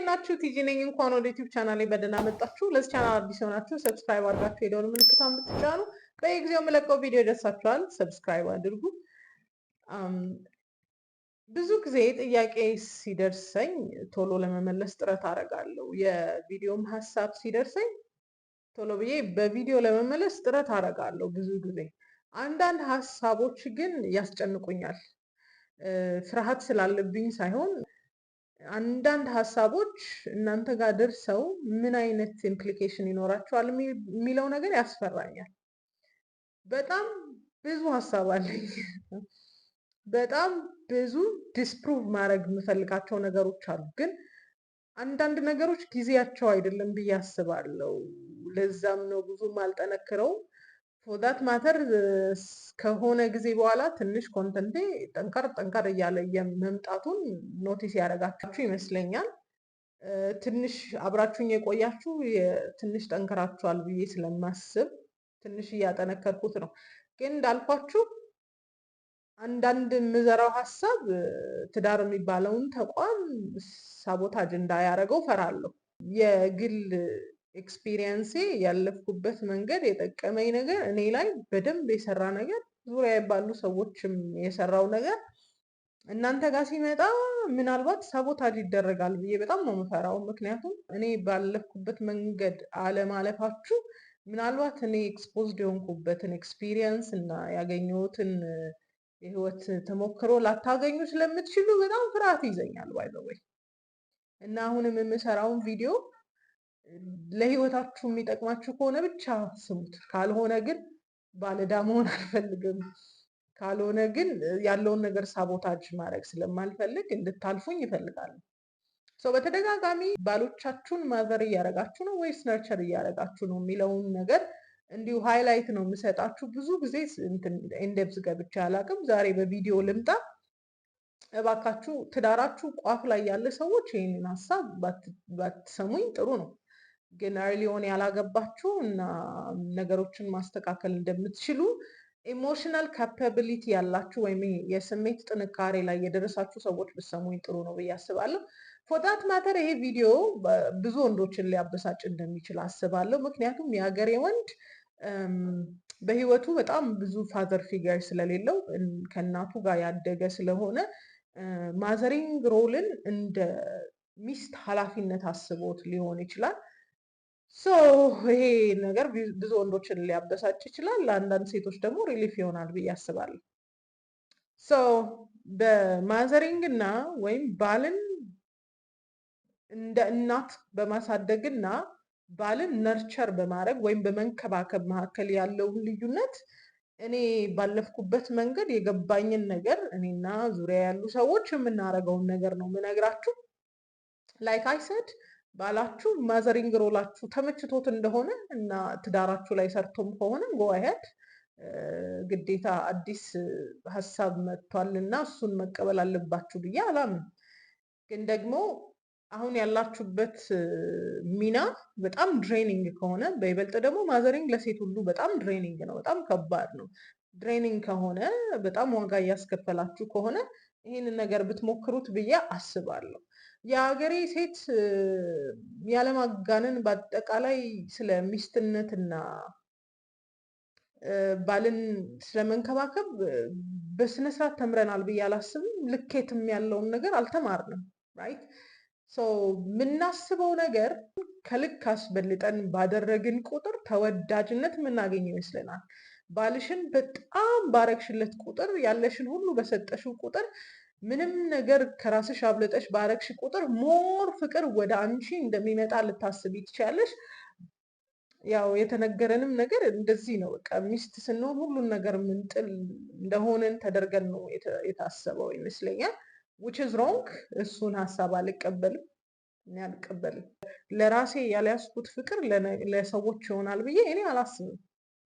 ናችሁ? ቲጂ ነኝ። እንኳን ወደ ዩቲዩብ ቻናሌ በደህና መጣችሁ። ለዚህ ቻናል አዲስ የሆናችሁ ሰብስክራይብ አድርጋችሁ የደወል ምልክቷን ብትጫኑ በየጊዜው የምለቀው ቪዲዮ ይደርሳችኋል። ሰብስክራይብ አድርጉ። ብዙ ጊዜ ጥያቄ ሲደርሰኝ ቶሎ ለመመለስ ጥረት አደርጋለሁ። የቪዲዮም ሀሳብ ሲደርሰኝ ቶሎ ብዬ በቪዲዮ ለመመለስ ጥረት አደርጋለሁ። ብዙ ጊዜ አንዳንድ ሀሳቦች ግን ያስጨንቁኛል። ፍርሃት ስላለብኝ ሳይሆን አንዳንድ ሀሳቦች እናንተ ጋር ደርሰው ምን አይነት ኢምፕሊኬሽን ይኖራቸዋል የሚለው ነገር ያስፈራኛል። በጣም ብዙ ሀሳብ አለኝ። በጣም ብዙ ዲስፕሩቭ ማድረግ የምፈልጋቸው ነገሮች አሉ። ግን አንዳንድ ነገሮች ጊዜያቸው አይደለም ብዬ አስባለሁ። ለዛም ነው ብዙም አልጠነክረውም። ፎር ዛት ማተር ከሆነ ጊዜ በኋላ ትንሽ ኮንተንቴ ጠንከር እያለ መምጣቱን ኖቲስ ያደረጋችሁ ይመስለኛል። ትንሽ አብራችሁኝ የቆያችሁ ትንሽ ጠንክራችኋል ብዬ ስለማስብ ትንሽ እያጠነከርኩት ነው። ግን እንዳልኳችሁ አንዳንድ የምዘራው ሀሳብ ትዳር የሚባለውን ተቋም ሳቦታጅ እንዳያደርገው ፈራለሁ። የግል ኤክስፒሪየንሴ ያለፍኩበት መንገድ የጠቀመኝ ነገር እኔ ላይ በደንብ የሰራ ነገር ዙሪያ ባሉ ሰዎችም የሰራው ነገር እናንተ ጋር ሲመጣ ምናልባት ሳቦታጅ ይደረጋል ብዬ በጣም ነው የምፈራው። ምክንያቱም እኔ ባለፍኩበት መንገድ አለማለፋችሁ ምናልባት እኔ ኤክስፖዝድ የሆንኩበትን ኤክስፒሪየንስ እና ያገኘሁትን የህይወት ተሞክሮ ላታገኙ ስለምትችሉ በጣም ፍርሃት ይዘኛል። ባይ ዘ ወይ እና አሁንም የምሰራውን ቪዲዮ ለህይወታችሁ የሚጠቅማችሁ ከሆነ ብቻ ስሙት። ካልሆነ ግን ባለዕዳ መሆን አልፈልግም። ካልሆነ ግን ያለውን ነገር ሳቦታጅ ማድረግ ስለማልፈልግ እንድታልፉኝ ይፈልጋሉ። በተደጋጋሚ ባሎቻችሁን ማዘር እያደረጋችሁ ነው ወይስ ነርቸር እያደረጋችሁ ነው የሚለውን ነገር እንዲሁ ሃይላይት ነው የምሰጣችሁ። ብዙ ጊዜ ኢንዴፕዝ ገብቼ አላቅም። ዛሬ በቪዲዮ ልምጣ። እባካችሁ ትዳራችሁ ቋፍ ላይ ያለ ሰዎች ይህንን ሀሳብ ባትሰሙኝ ጥሩ ነው። ግን እርሊዮን ያላገባችሁ እና ነገሮችን ማስተካከል እንደምትችሉ ኢሞሽናል ካፓቢሊቲ ያላችሁ ወይም የስሜት ጥንካሬ ላይ የደረሳችሁ ሰዎች ብትሰሙኝ ጥሩ ነው ብዬ አስባለሁ። ፎዳት ማተር ይሄ ቪዲዮ ብዙ ወንዶችን ሊያበሳጭ እንደሚችል አስባለሁ። ምክንያቱም የሀገሬ ወንድ በህይወቱ በጣም ብዙ ፋዘር ፊገር ስለሌለው ከእናቱ ጋር ያደገ ስለሆነ ማዘሪንግ ሮልን እንደ ሚስት ኃላፊነት አስቦት ሊሆን ይችላል። ይሄ ነገር ብዙ ወንዶችን ሊያበሳጭ ይችላል። ለአንዳንድ ሴቶች ደግሞ ሪሊፍ ይሆናል ብዬ አስባለሁ። በማዘሪንግ እና ወይም ባልን እንደ እናት በማሳደግና ባልን ነርቸር በማድረግ ወይም በመንከባከብ መካከል ያለውን ልዩነት እኔ ባለፍኩበት መንገድ የገባኝን ነገር እኔና ዙሪያ ያሉ ሰዎች የምናደርገውን ነገር ነው የምነግራችሁ። ላይክ አይሰድ ባላችሁ ማዘሪንግ ሮላችሁ ተመችቶት እንደሆነ እና ትዳራችሁ ላይ ሰርቶም ከሆነ ጎአሄድ ግዴታ አዲስ ሀሳብ መጥቷል እና እሱን መቀበል አለባችሁ ብዬ አላምንም። ግን ደግሞ አሁን ያላችሁበት ሚና በጣም ድሬኒንግ ከሆነ በይበልጥ ደግሞ ማዘሪንግ ለሴት ሁሉ በጣም ድሬኒንግ ነው፣ በጣም ከባድ ነው። ድሬኒንግ ከሆነ በጣም ዋጋ እያስከፈላችሁ ከሆነ ይህንን ነገር ብትሞክሩት ብዬ አስባለሁ። የሀገሬ ሴት ያለማጋነን በአጠቃላይ ስለ ሚስትነትና ባልን ስለመንከባከብ በስነስርዓት ተምረናል ብዬ አላስብም። ልኬትም ያለውን ነገር አልተማርንም። ራይት የምናስበው ነገር ከልክ አስበልጠን ባደረግን ቁጥር ተወዳጅነት የምናገኘው ይመስለናል። ባልሽን በጣም ባረግሽለት ቁጥር፣ ያለሽን ሁሉ በሰጠሽው ቁጥር፣ ምንም ነገር ከራስሽ አብልጠሽ ባረግሽ ቁጥር ሞር ፍቅር ወደ አንቺ እንደሚመጣ ልታስቢ ትችያለሽ። ያው የተነገረንም ነገር እንደዚህ ነው። በቃ ሚስት ስንሆን ሁሉን ነገር ምንጥል እንደሆነን ተደርገን ነው የታሰበው ይመስለኛል። which is wrong። እሱን ሀሳብ አልቀበልም። እኔ አልቀበልም። ለራሴ ያልያዝኩት ፍቅር ለሰዎች ይሆናል ብዬ እኔ አላስብም።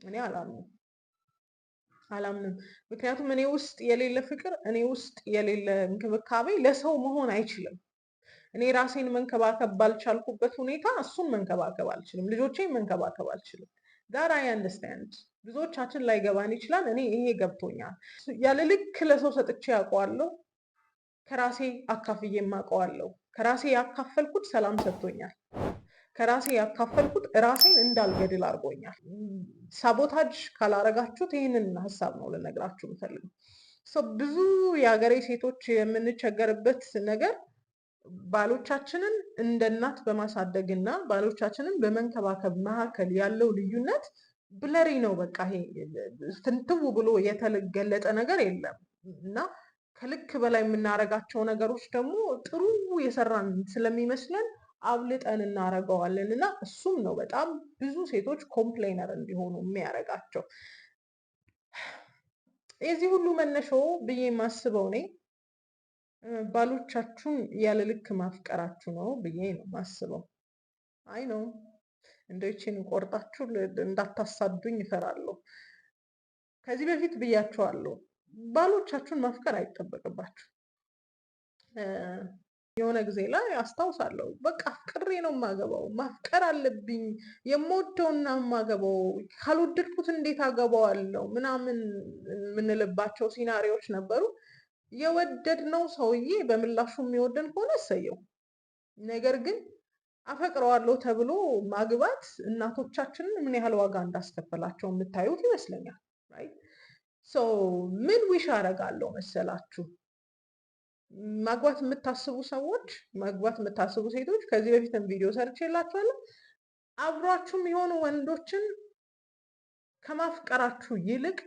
እኔ አላምንም። ምክንያቱም እኔ ውስጥ የሌለ ፍቅር፣ እኔ ውስጥ የሌለ እንክብካቤ ለሰው መሆን አይችልም። እኔ ራሴን መንከባከብ ባልቻልኩበት ሁኔታ እሱን መንከባከብ አልችልም፣ ልጆቼን መንከባከብ አልችልም። ዳር አይ አንደርስታንድ። ብዙዎቻችን ላይ ገባን ይችላል። እኔ ይሄ ገብቶኛል። ያለ ልክ ለሰው ሰጥቼ ያውቀዋለሁ፣ ከራሴ አካፍዬ የማውቀዋለሁ። ከራሴ ያካፈልኩት ሰላም ሰጥቶኛል። ከራሴ ያካፈልኩት ራሴን እንዳልገድል አድርጎኛል። ሳቦታጅ ካላረጋችሁት ይህንን ሀሳብ ነው ልነግራችሁ የምፈልገው። ብዙ የሀገሬ ሴቶች የምንቸገርበት ነገር ባሎቻችንን እንደ እናት በማሳደግ እና ባሎቻችንን በመንከባከብ መካከል ያለው ልዩነት ብለሪ ነው። በቃ ይሄ ፍንትው ብሎ የተገለጠ ነገር የለም እና ከልክ በላይ የምናረጋቸው ነገሮች ደግሞ ጥሩ የሰራን ስለሚመስለን አብልጠን እናረገዋለን እና እሱም ነው በጣም ብዙ ሴቶች ኮምፕሌነር እንዲሆኑ የሚያረጋቸው። የዚህ ሁሉ መነሻው ብዬ የማስበው እኔ ባሎቻችሁን ያለ ልክ ማፍቀራችሁ ነው ብዬ ነው ማስበው። አይ ነው እንደችን ቆርጣችሁ እንዳታሳዱኝ ይፈራለሁ። ከዚህ በፊት ብያችኋለሁ፣ ባሎቻችሁን ማፍቀር አይጠበቅባችሁ። የሆነ ጊዜ ላይ አስታውሳለሁ፣ በቃ አፍቅሬ ነው የማገባው፣ ማፍቀር አለብኝ፣ የምወደውና የማገባው፣ ካልወደድኩት እንዴት አገባዋለሁ ምናምን የምንልባቸው ሲናሪዎች ነበሩ። የወደድነው ሰውዬ በምላሹ የሚወደን ከሆነ እሰየው። ነገር ግን አፈቅረዋለሁ ተብሎ ማግባት እናቶቻችንን ምን ያህል ዋጋ እንዳስከፈላቸው የምታዩት ይመስለኛል። ምን ዊሽ አረጋለሁ መሰላችሁ? ማግባት የምታስቡ ሰዎች፣ ማግባት የምታስቡ ሴቶች፣ ከዚህ በፊትም ቪዲዮ ሰርቼላችኋለሁ። አብሯችሁም የሆኑ ወንዶችን ከማፍቀራችሁ ይልቅ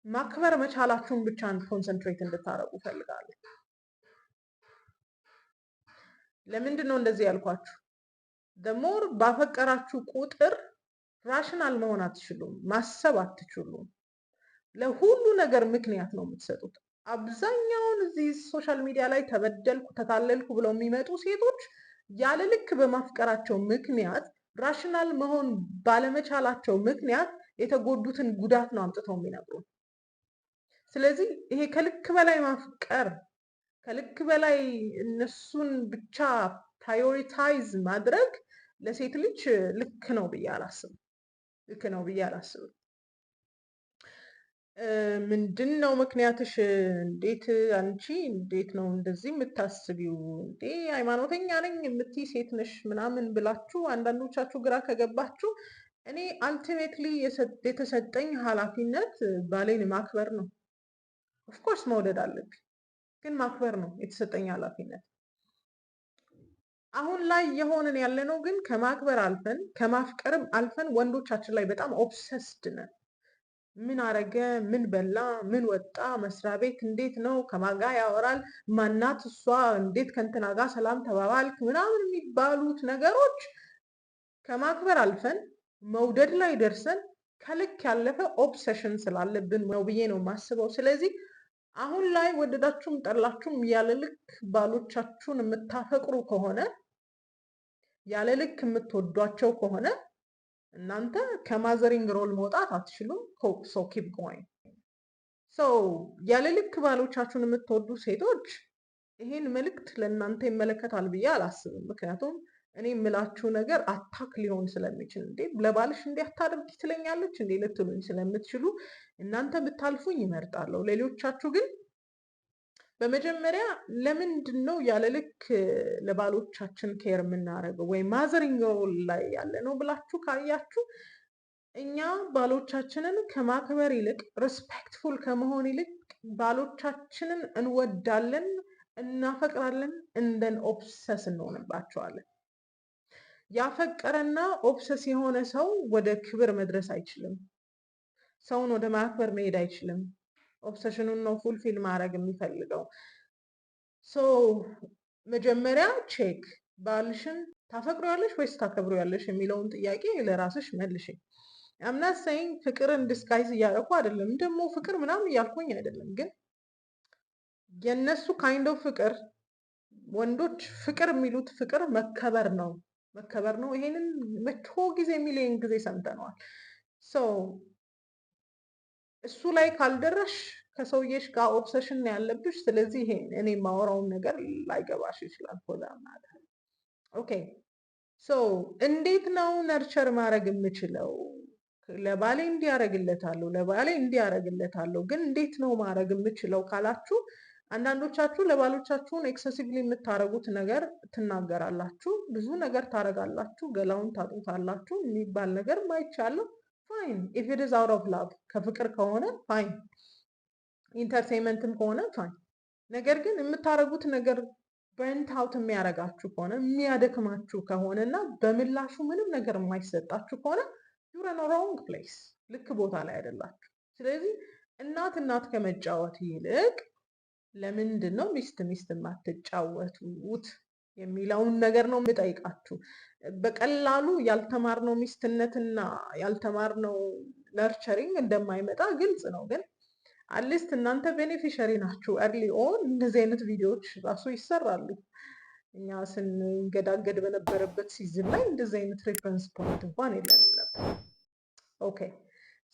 ማክበር መቻላችሁን ብቻ ኮንሰንትሬት እንድታረጉ ፈልጋለሁ። ለምንድን ነው እንደዚህ ያልኳችሁ? ደሞር ባፈቀራችሁ ቁጥር ራሽናል መሆን አትችሉም፣ ማሰብ አትችሉም። ለሁሉ ነገር ምክንያት ነው የምትሰጡት። አብዛኛውን እዚህ ሶሻል ሚዲያ ላይ ተበደልኩ ተታለልኩ ብለው የሚመጡ ሴቶች ያለ ልክ በማፍቀራቸው ምክንያት ራሽናል መሆን ባለመቻላቸው ምክንያት የተጎዱትን ጉዳት ነው አምጥተው የሚነግሩ። ስለዚህ ይሄ ከልክ በላይ ማፍቀር፣ ከልክ በላይ እነሱን ብቻ ፕራዮሪታይዝ ማድረግ ለሴት ልጅ ልክ ነው ብዬ አላስብም። ልክ ነው ብዬ አላስብም። ምንድን ነው ምክንያትሽ? እንዴት አንቺ እንዴት ነው እንደዚህ የምታስቢው? እንዴ ሃይማኖተኛ ነኝ የምትይ ሴት ነሽ ምናምን ብላችሁ አንዳንዶቻችሁ ግራ ከገባችሁ፣ እኔ አልቲሜትሊ የተሰጠኝ ኃላፊነት ባሌን ማክበር ነው። ኦፍኮርስ መውደድ አለብኝ፣ ግን ማክበር ነው የተሰጠኝ ኃላፊነት። አሁን ላይ የሆንን ያለነው ግን ከማክበር አልፈን ከማፍቀርም አልፈን ወንዶቻችን ላይ በጣም ኦብሰስድ ነን። ምን አረገ፣ ምን በላ፣ ምን ወጣ፣ መስሪያ ቤት እንዴት ነው፣ ከማጋ ያወራል፣ ማናት እሷ፣ እንዴት ከእንትና ጋር ሰላም ተባባልክ ምናምን የሚባሉት ነገሮች ከማክበር አልፈን መውደድ ላይ ደርሰን ከልክ ያለፈ ኦብሰሽን ስላለብን ነው ብዬ ነው የማስበው። ስለዚህ አሁን ላይ ወደዳችሁም ጠላችሁም ያለ ልክ ባሎቻችሁን የምታፈቅሩ ከሆነ፣ ያለ ልክ የምትወዷቸው ከሆነ እናንተ ከማዘሪንግ ሮል መውጣት አትችሉም። ሶ ኪፕ ጎይንግ። ያለ ልክ ባሎቻችሁን የምትወዱ ሴቶች ይሄን መልእክት ለእናንተ ይመለከታል ብዬ አላስብም። ምክንያቱም እኔ የምላችሁ ነገር አታክ ሊሆን ስለሚችል፣ እንዴ ለባልሽ እንዲህ አታድርጊ ትለኛለች እንዴ ልትሉኝ ስለምትችሉ እናንተ ብታልፉኝ ይመርጣለሁ። ሌሎቻችሁ ግን በመጀመሪያ ለምንድን ነው ያለ ልክ ለባሎቻችን ኬር የምናደርገው ወይም ማዘሪንግ ሮል ላይ ያለ ነው ብላችሁ ካያችሁ፣ እኛ ባሎቻችንን ከማክበር ይልቅ ሪስፔክትፉል ከመሆን ይልቅ ባሎቻችንን እንወዳለን፣ እናፈቅራለን፣ እንደን ኦብሰስ እንሆንባቸዋለን። ያፈቀረና ኦብሰስ የሆነ ሰው ወደ ክብር መድረስ አይችልም። ሰውን ወደ ማክበር መሄድ አይችልም። ኦብሰሽኑን ነው ፉልፊል ማድረግ የሚፈልገው። መጀመሪያ ቼክ፣ ባልሽን ታፈቅሪያለሽ ወይስ ታከብሪያለሽ የሚለውን ጥያቄ ለራስሽ መልሽ። አምናት ሰይን ፍቅርን ዲስጋይዝ እያደረኩ አይደለም፣ ደግሞ ፍቅር ምናምን እያልኩኝ አይደለም። ግን የነሱ ካይንድ ኦፍ ፍቅር፣ ወንዶች ፍቅር የሚሉት ፍቅር መከበር ነው፣ መከበር ነው። ይሄንን መቶ ጊዜ ሚሊዮን ጊዜ ሰምተነዋል። እሱ ላይ ካልደረሽ ከሰውዬሽ ጋር ኦብሰሽን ያለብሽ። ስለዚህ ይሄ እኔ የማወራውን ነገር ላይገባሽ ይችላል። ኦኬ እንዴት ነው ነርቸር ማድረግ የምችለው? ለባሌ እንዲያረግለታለሁ፣ ለባሌ እንዲያረግለታለሁ፣ ግን እንዴት ነው ማድረግ የምችለው ካላችሁ፣ አንዳንዶቻችሁ ለባሎቻችሁን ኤክሰሲቭሊ የምታረጉት ነገር ትናገራላችሁ፣ ብዙ ነገር ታረጋላችሁ፣ ገላውን ታጡታላችሁ የሚባል ነገር ማይቻለው። ፋይን ኢፍ ኢት ኢዝ አውት ኦፍ ላቭ ከፍቅር ከሆነ ፋይን፣ ኢንተርቴንመንትም ከሆነ ፋይን። ነገር ግን የምታረጉት ነገር በርንት አውት የሚያረጋችሁ ከሆነ የሚያደክማችሁ ከሆነ እና በምላሹ ምንም ነገር የማይሰጣችሁ ከሆነ ዩር ኢን ሮንግ ፕሌስ፣ ልክ ቦታ ላይ አይደላችሁ። ስለዚህ እናት ከመጫወት ይልቅ ለምንድን ነው ሚስት የማትጫወቱት የሚለውን ነገር ነው የምጠይቃችሁ። በቀላሉ ያልተማርነው ሚስትነትና ያልተማርነው ነርቸሪንግ እንደማይመጣ ግልጽ ነው። ግን አትሊስት እናንተ ቤኔፊሸሪ ናችሁ። ኤርሊ ኦን እንደዚህ አይነት ቪዲዮዎች ራሱ ይሰራሉ። እኛ ስንገዳገድ በነበረበት ሲዝን ላይ እንደዚህ አይነት ሬፈረንስ ፖይንት እንኳን የለንም ነበር። ኦኬ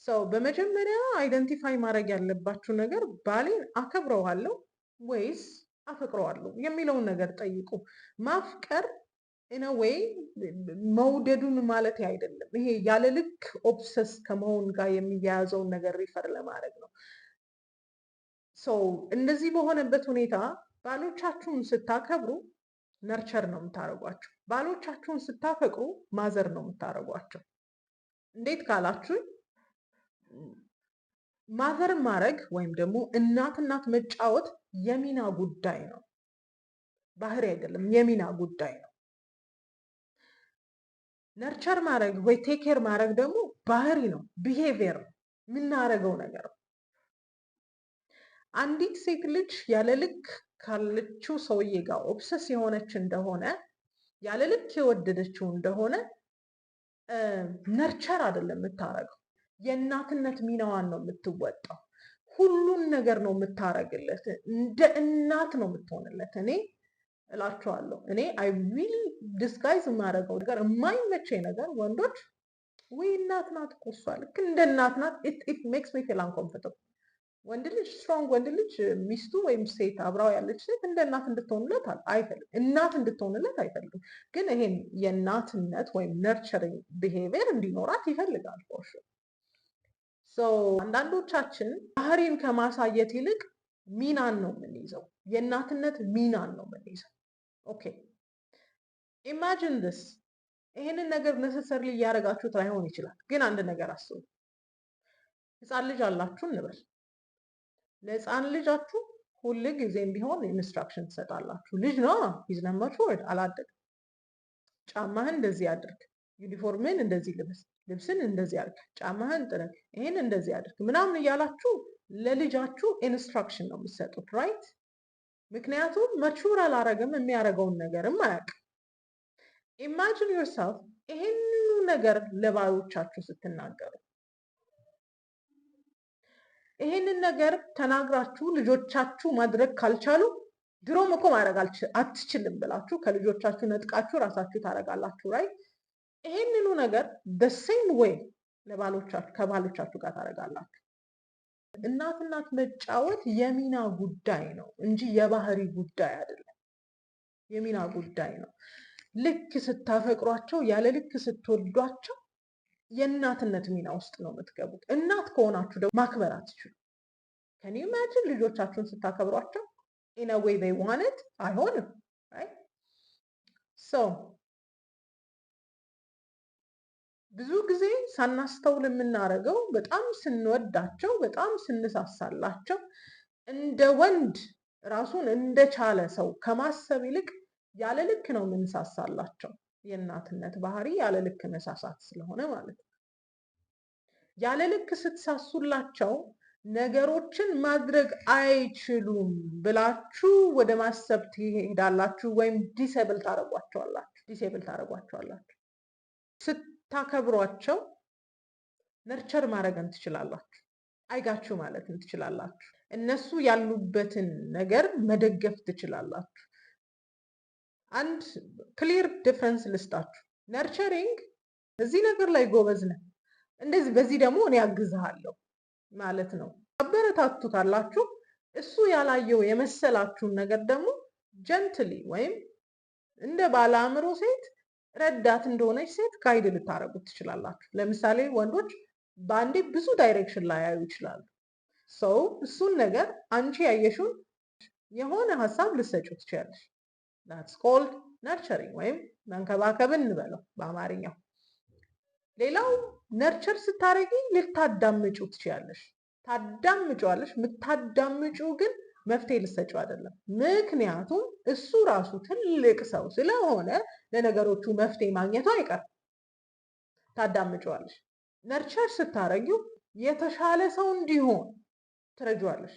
ሰው በመጀመሪያ አይደንቲፋይ ማድረግ ያለባችሁ ነገር ባሌን አከብረዋለሁ ወይስ አፈቅረዋለሁ የሚለውን ነገር ጠይቁ። ማፍቀር ኢን ዌይ መውደዱን ማለት አይደለም። ይሄ ያለ ልክ ኦብሰስ ከመሆን ጋር የሚያያዘውን ነገር ሪፈር ለማድረግ ነው። ሰው እንደዚህ በሆነበት ሁኔታ ባሎቻችሁን ስታከብሩ ነርቸር ነው የምታደርጓቸው። ባሎቻችሁን ስታፈቅሩ ማዘር ነው የምታደርጓቸው። እንዴት ካላችሁ ማዘር ማድረግ ወይም ደግሞ እናት መጫወት የሚና ጉዳይ ነው፣ ባህሪ አይደለም፣ የሚና ጉዳይ ነው። ነርቸር ማድረግ ወይ ቴክ ኬር ማድረግ ደግሞ ባህሪ ነው፣ ቢሄቪየር ነው፣ የምናደርገው ነገር ነው። አንዲት ሴት ልጅ ያለ ልክ ካለችው ሰውዬ ጋር ኦብሰስ የሆነች እንደሆነ ያለ ልክ የወደደችው እንደሆነ ነርቸር አይደለም የምታረገው፣ የእናትነት ሚናዋን ነው የምትወጣው። ሁሉን ነገር ነው የምታረግለት፣ እንደ እናት ነው የምትሆንለት። እኔ እላችኋለሁ፣ እኔ አይ ሪሊ ዲስጋይዝ የማደርገው ነገር የማይመቸኝ ነገር ወንዶች ወይ እናት ናት እኮ እሷ ልክ እንደ እናት ናት። ኢት ሜክስ ሚ ፊል አንኮምፎርታብል። ወንድ ልጅ ስትሮንግ ወንድ ልጅ ሚስቱ ወይም ሴት አብራው ያለች ሴት እንደ እናት እንድትሆንለት አይፈልግም፣ እናት እንድትሆንለት አይፈልግም። ግን ይሄን የእናትነት ወይም ነርቸሪንግ ቢሄቪየር እንዲኖራት ይፈልጋል። ፎር ሹር። አንዳንዶቻችን ባህሪን ከማሳየት ይልቅ ሚናን ነው የምንይዘው፣ የእናትነት ሚናን ነው የምንይዘው። ኦኬ ኢማጂን ዲስ። ይሄንን ነገር ነሰሰርሊ እያደረጋችሁት ላይሆን ይችላል። ግን አንድ ነገር አስቡ። ህፃን ልጅ አላችሁ እንበል። ለህፃን ልጃችሁ ሁል ጊዜም ቢሆን ኢንስትራክሽን ትሰጣላችሁ። ልጅ ነው፣ ሂዝ ኖት ማቹርድ፣ አላደግም። ጫማህን እንደዚህ አድርግ፣ ዩኒፎርምን እንደዚህ ልበስ፣ ልብስን እንደዚህ አድርግ፣ ጫማህን ጥረግ፣ ይሄን እንደዚህ አድርግ ምናምን እያላችሁ ለልጃችሁ ኢንስትራክሽን ነው የምትሰጡት። ራይት? ምክንያቱም ማቹር አላረግም፣ የሚያደርገውን ነገርም አያውቅም። ኢማጂን ዮርሰልፍ ይሄንኑ ነገር ለባሎቻችሁ ስትናገሩ፣ ይሄንን ነገር ተናግራችሁ ልጆቻችሁ ማድረግ ካልቻሉ ድሮም እኮ ማድረግ አትችልም ብላችሁ ከልጆቻችሁ ነጥቃችሁ ራሳችሁ ታደርጋላችሁ። ራይት? ይሄንኑ ነገር በሴም ዌይ ለባሎቻችሁ ከባሎቻችሁ ጋር ታደርጋላችሁ። እናት መጫወት የሚና ጉዳይ ነው እንጂ የባህሪ ጉዳይ አይደለም። የሚና ጉዳይ ነው። ልክ ስታፈቅሯቸው፣ ያለ ልክ ስትወዷቸው የእናትነት ሚና ውስጥ ነው የምትገቡት። እናት ከሆናችሁ ደግሞ ማክበር አትችሉ። ከኔ ኢማጂን ልጆቻችሁን ስታከብሯቸው ኢን አ ዌይ ዜይ ዋንት አይሆንም። ብዙ ጊዜ ሳናስተውል የምናደርገው በጣም ስንወዳቸው፣ በጣም ስንሳሳላቸው እንደ ወንድ ራሱን እንደቻለ ሰው ከማሰብ ይልቅ ያለ ልክ ነው የምንሳሳላቸው። የእናትነት ባህሪ ያለ ልክ መሳሳት ስለሆነ ማለት ነው። ያለ ልክ ስትሳሱላቸው ነገሮችን ማድረግ አይችሉም ብላችሁ ወደ ማሰብ ትሄዳላችሁ፣ ወይም ዲሴብል ታደርጓቸዋላችሁ። ስታከብሯቸው ነርቸር ማድረግን ትችላላችሁ፣ አይጋችሁ ማለትን ትችላላችሁ፣ እነሱ ያሉበትን ነገር መደገፍ ትችላላችሁ። አንድ ክሊር ዲፍረንስ ልስጣችሁ። ነርቸሪንግ እዚህ ነገር ላይ ጎበዝ ነህ፣ እንደዚህ በዚህ ደግሞ እኔ ያግዝሃለሁ ማለት ነው። አበረታቱታላችሁ። እሱ ያላየው የመሰላችሁን ነገር ደግሞ ጀንትሊ ወይም እንደ ባለ አእምሮ ሴት ረዳት እንደሆነች ሴት ጋይድ ልታረጉት ትችላላችሁ። ለምሳሌ ወንዶች በአንዴ ብዙ ዳይሬክሽን ላይ ያዩ ይችላሉ። ሰው እሱን ነገር አንቺ ያየሽውን የሆነ ሀሳብ ልትሰጪው ትችያለሽ። that's called nurturing ወይም መንከባከብን እንበለው በአማርኛው። ሌላው ነርቸር ስታረጊ ልታዳምጪው ትችያለሽ። ታዳምጪዋለሽ። የምታዳምጪው ግን መፍትሄ ልትሰጪው አይደለም። ምክንያቱም እሱ ራሱ ትልቅ ሰው ስለሆነ ለነገሮቹ መፍትሄ ማግኘቱ አይቀርም። ታዳምጪዋለሽ። ነርቸር ስታረጊው የተሻለ ሰው እንዲሆን ትረጂዋለሽ።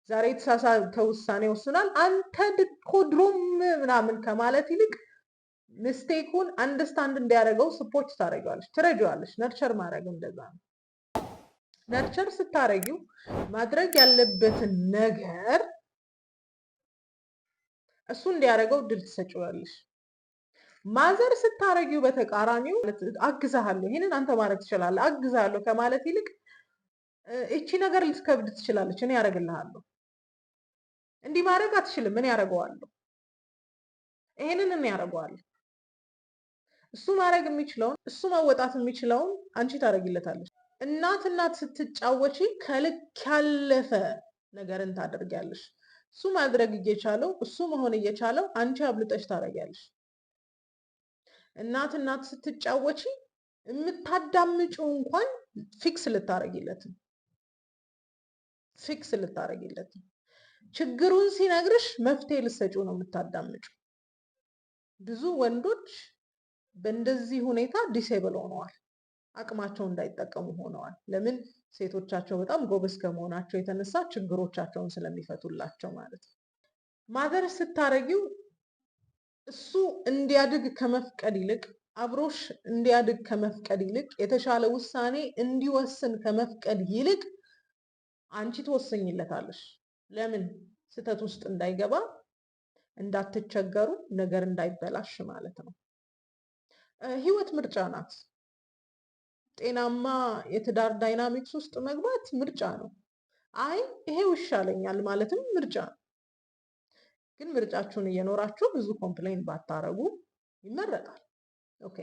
ዛሬ የተሳሳተ ውሳኔ ወስኗል፣ አንተ እኮ ድሮም ምናምን ከማለት ይልቅ ምስቴኩን አንደርስታንድ እንዲያደርገው ስፖርት ታደርጊዋለሽ፣ ትረጂዋለሽ። ነርቸር ማድረግ እንደዛ ነው። ነርቸር ስታረጊው ማድረግ ያለበትን ነገር እሱ እንዲያደርገው እድል ትሰጪዋለሽ። ማዘር ስታረጊው በተቃራኒው አግዛሃለሁ፣ ይህንን አንተ ማድረግ ትችላለህ፣ አግዛሃለሁ ከማለት ይልቅ እቺ ነገር ልትከብድ ትችላለች፣ እኔ ያደርግልሃለሁ፣ እንዲህ ማድረግ አትችልም፣ እኔ ያደርገዋለሁ፣ ይሄንን እኔ ያደርገዋለሁ። እሱ ማድረግ የሚችለውን እሱ መወጣት የሚችለውን አንቺ ታደርጊለታለች። እናት ስትጫወቺ ከልክ ያለፈ ነገርን ታደርጊያለሽ። እሱ ማድረግ እየቻለው እሱ መሆን እየቻለው አንቺ አብልጠሽ ታደርጊያለሽ። እናት ስትጫወቺ የምታዳምጪው እንኳን ፊክስ ልታረጊለትም ችግሩን ሲነግርሽ መፍትሄ ልትሰጪው ነው የምታዳምጪው። ብዙ ወንዶች በእንደዚህ ሁኔታ ዲሴብል ሆነዋል፣ አቅማቸው እንዳይጠቀሙ ሆነዋል። ለምን? ሴቶቻቸው በጣም ጎበዝ ከመሆናቸው የተነሳ ችግሮቻቸውን ስለሚፈቱላቸው ማለት ነው። ማዘር ስታረጊው እሱ እንዲያድግ ከመፍቀድ ይልቅ አብሮሽ እንዲያድግ ከመፍቀድ ይልቅ የተሻለ ውሳኔ እንዲወስን ከመፍቀድ ይልቅ አንቺ ትወሰኝለታለሽ። ለምን? ስህተት ውስጥ እንዳይገባ፣ እንዳትቸገሩ፣ ነገር እንዳይበላሽ ማለት ነው። ህይወት ምርጫ ናት። ጤናማ የትዳር ዳይናሚክስ ውስጥ መግባት ምርጫ ነው። አይ ይሄው ይሻለኛል ማለትም ምርጫ ነው። ግን ምርጫችሁን እየኖራችሁ ብዙ ኮምፕሌን ባታረጉ ይመረጣል። ኦኬ።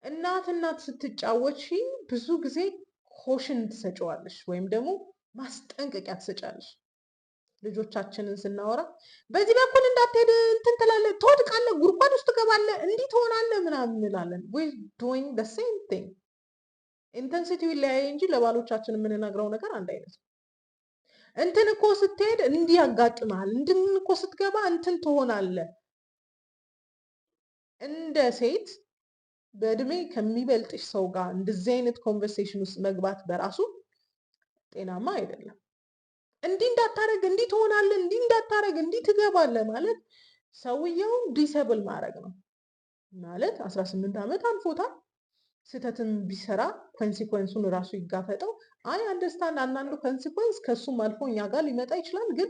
እናት ስትጫወቺ ብዙ ጊዜ ኮሽን ትሰጪዋለሽ ወይም ደግሞ ማስጠንቀቂያ ትሰጫለሽ። ልጆቻችንን ስናወራ በዚህ በኩል እንዳትሄድ እንትን ትላለህ፣ ትወድቃለህ፣ ጉድጓድ ውስጥ ትገባለህ፣ እንዲህ ትሆናለህ ምናምን እንላለን። we doing the same thing። ኢንተንሲቲው ይለያይ እንጂ ለባሎቻችን የምንነግረው ነገር አንድ አይነት ነው። እንትን እኮ ስትሄድ እንዲህ ያጋጥማል፣ እንትን እኮ ስትገባ እንትን ትሆናለህ። እንደ ሴት በእድሜ ከሚበልጥሽ ሰው ጋር እንደዚህ አይነት ኮንቨርሴሽን ውስጥ መግባት በራሱ ጤናማ አይደለም። እንዲህ እንዳታረግ፣ እንዲህ ትሆናለህ፣ እንዲህ እንዳታረግ፣ እንዲህ ትገባለህ ማለት ሰውየውን ዲሰብል ማድረግ ነው። ማለት 18 ዓመት አልፎታል። ስህተትም ቢሰራ ኮንሲኮንሱን ራሱ ይጋፈጠው። አይ አንደርስታንድ፣ አንዳንዱ ኮንሲኮንስ ከሱም አልፎ እኛ ጋር ሊመጣ ይችላል። ግን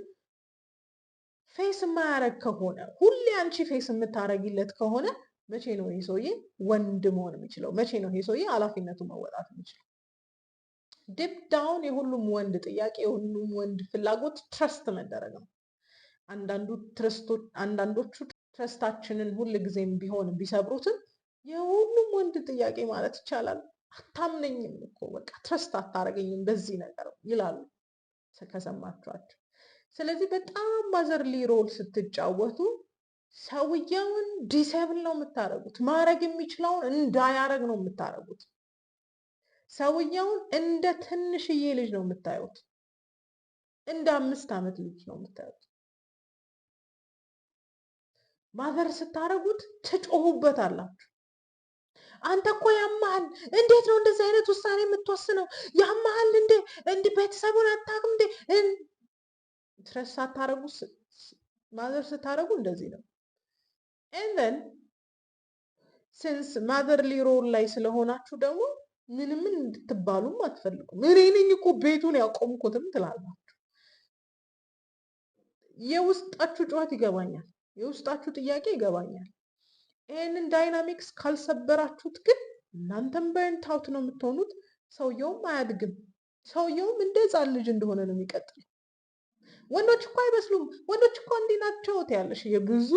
ፌስ የማያረግ ከሆነ ሁሌ አንቺ ፌስ የምታረጊለት ከሆነ መቼ ነው ይሄ ሰውዬ ወንድ መሆን የሚችለው? መቼ ነው ይሄ ሰውዬ ኃላፊነቱን መወጣት የሚችለው? ዲፕ ዳውን የሁሉም ወንድ ጥያቄ፣ የሁሉም ወንድ ፍላጎት ትረስት መደረግ ነው። አንዳንዶቹ ትረስታችንን ሁል ጊዜም ቢሆን ቢሰብሩትም የሁሉም ወንድ ጥያቄ ማለት ይቻላል አታምነኝም እኮ በቃ ትረስት አታረገኝም በዚህ ነገር ይላሉ ከሰማችኋቸው። ስለዚህ በጣም ማዘርሊ ሮል ስትጫወቱ ሰውየውን ዲሴብል ነው የምታደርጉት። ማድረግ የሚችለውን እንዳያረግ ነው የምታደርጉት። ሰውየውን እንደ ትንሽዬ ልጅ ነው የምታዩት። እንደ 5 ዓመት ልጅ ነው የምታዩት። ማዘር ስታደርጉት ትጮሁበታላችሁ። አንተ እኮ ያማሃል፣ እንዴት ነው እንደዚህ አይነት ውሳኔ የምትወስነው? ያማሃል እንዴ ቤተሰቡን አታውቅም እንዴ? ትረስ ሳታረጉ ማዘር ስታረጉ እንደዚህ ነው። ኤንደን ሲንስ ማዘርሊ ሮል ላይ ስለሆናችሁ ደግሞ ምንም እንድትባሉም አትፈልጉም። እኔ ነኝ እኮ ቤቱን ያቆምኩትም ትላላችሁ። የውስጣችሁ ጩኸት ይገባኛል፣ የውስጣችሁ ጥያቄ ይገባኛል። ይህንን ዳይናሚክስ ካልሰበራችሁት ግን እናንተም በርንት አውት ነው የምትሆኑት። ሰውየውም አያድግም። ሰውየውም እንደ ሕፃን ልጅ እንደሆነ ነው የሚቀጥለው። ወንዶች እኮ አይበስሉም፣ ወንዶች እኮ እንዲህ ናቸው ትያለሽ። የብዙ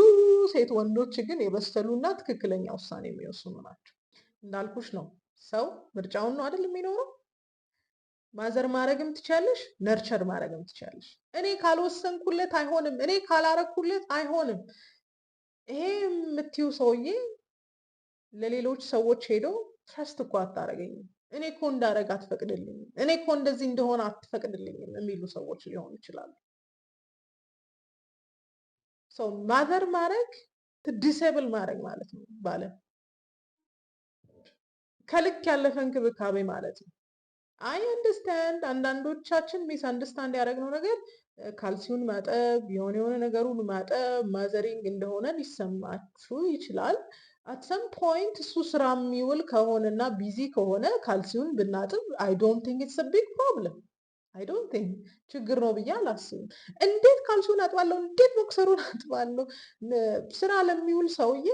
ሴት ወንዶች ግን የበሰሉና ትክክለኛ ውሳኔ የሚወስኑ ናቸው። እንዳልኩሽ ነው፣ ሰው ምርጫውን ነው አይደል የሚኖረው። ማዘር ማድረግም ትችያለሽ፣ ነርቸር ማድረግም ትችያለሽ። እኔ ካልወሰንኩለት አይሆንም፣ እኔ ካላረኩለት አይሆንም። ይሄ የምትዩ ሰውዬ ለሌሎች ሰዎች ሄዶ ትረስት እኮ አታረገኝም፣ እኔ እኮ እንዳረግ አትፈቅድልኝም፣ እኔ እኮ እንደዚህ እንደሆነ አትፈቅድልኝም የሚሉ ሰዎች ሊሆኑ ይችላሉ። ሰው ማዘር ማድረግ ዲሴብል ማድረግ ማለት ነው ባለም ከልክ ያለፈ እንክብካቤ ማለት ነው። አይ አንደርስታንድ አንዳንዶቻችን ሚስ አንደርስታንድ ያደረግነው ነገር ካልሲውን ማጠብ የሆነ ነገሩን ማጠብ ማዘሪንግ እንደሆነ ሊሰማችሁ ይችላል። አት ሰም ፖይንት እሱ ስራ የሚውል ከሆነና ቢዚ ከሆነ ካልሲውን ብናጥብ አይ ዶንት ቲንክ ኢትስ አ ቢግ ፕሮብለም። አይ ዶንት ቲንክ ችግር ነው ብዬ አላስብም። እንዴት ካልሲውን አጥባለሁ፣ እንዴት ቦክሰሩን አጥባለሁ? ስራ ለሚውል ሰውዬ